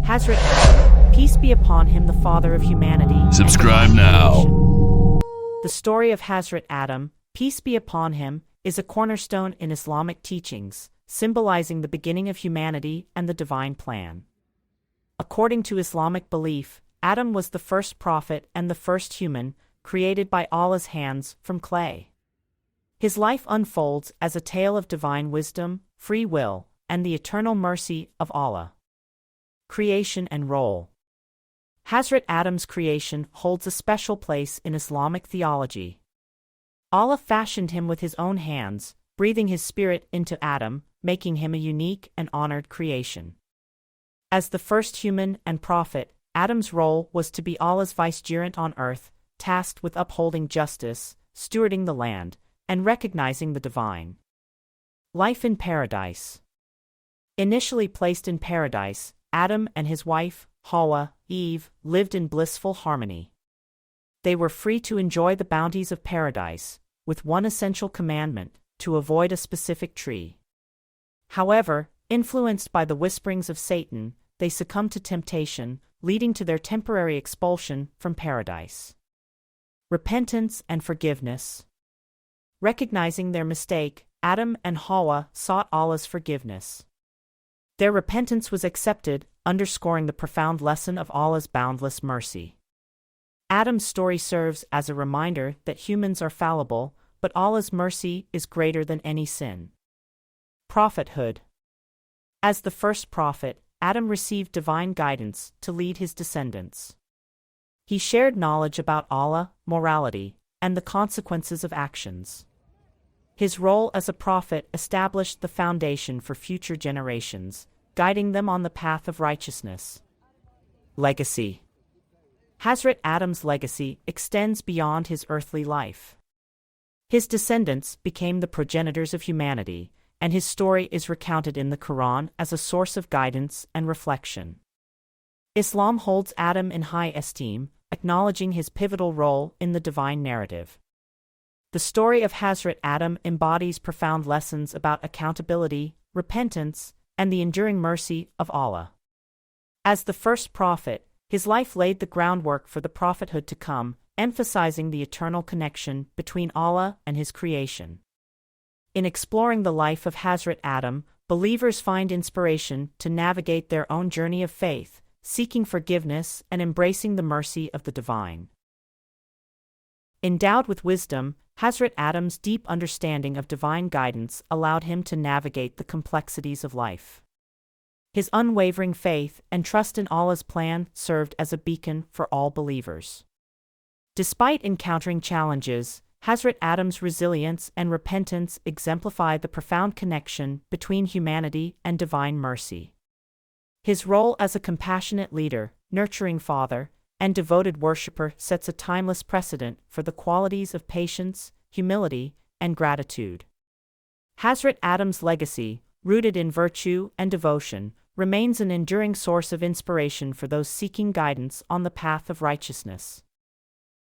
Hazrat Adam, peace be upon him, the father of humanity. Subscribe now. The story of Hazrat Adam, peace be upon him, is a cornerstone in Islamic teachings, symbolizing the beginning of humanity and the divine plan. According to Islamic belief, Adam was the first prophet and the first human, created by Allah's hands from clay. His life unfolds as a tale of divine wisdom, free will, and the eternal mercy of Allah. Creation and role. Hazrat Adam's creation holds a special place in Islamic theology. Allah fashioned him with his own hands, breathing his spirit into Adam, making him a unique and honored creation. As the first human and prophet, Adam's role was to be Allah's vicegerent on earth, tasked with upholding justice, stewarding the land, and recognizing the divine. Life in paradise. Initially placed in paradise, Adam and his wife, Hawa, Eve, lived in blissful harmony. They were free to enjoy the bounties of paradise, with one essential commandment: to avoid a specific tree. However, influenced by the whisperings of Satan, they succumbed to temptation, leading to their temporary expulsion from paradise. Repentance and forgiveness. Recognizing their mistake, Adam and Hawa sought Allah's forgiveness. Their repentance was accepted, underscoring the profound lesson of Allah's boundless mercy. Adam's story serves as a reminder that humans are fallible, but Allah's mercy is greater than any sin. Prophethood. As the first prophet, Adam received divine guidance to lead his descendants. He shared knowledge about Allah, morality, and the consequences of actions. His role as a prophet established the foundation for future generations, guiding them on the path of righteousness. Legacy. Hazrat Adam's legacy extends beyond his earthly life. His descendants became the progenitors of humanity, and his story is recounted in the Quran as a source of guidance and reflection. Islam holds Adam in high esteem, acknowledging his pivotal role in the divine narrative. The story of Hazrat Adam embodies profound lessons about accountability, repentance, and the enduring mercy of Allah. As the first prophet, his life laid the groundwork for the prophethood to come, emphasizing the eternal connection between Allah and his creation. In exploring the life of Hazrat Adam, believers find inspiration to navigate their own journey of faith, seeking forgiveness and embracing the mercy of the divine. Endowed with wisdom, Hazrat Adam's deep understanding of divine guidance allowed him to navigate the complexities of life. His unwavering faith and trust in Allah's plan served as a beacon for all believers. Despite encountering challenges, Hazrat Adam's resilience and repentance exemplify the profound connection between humanity and divine mercy. His role as a compassionate leader, nurturing father, and devoted worshipper sets a timeless precedent for the qualities of patience, humility, and gratitude. Hazrat Adam's legacy, rooted in virtue and devotion, remains an enduring source of inspiration for those seeking guidance on the path of righteousness.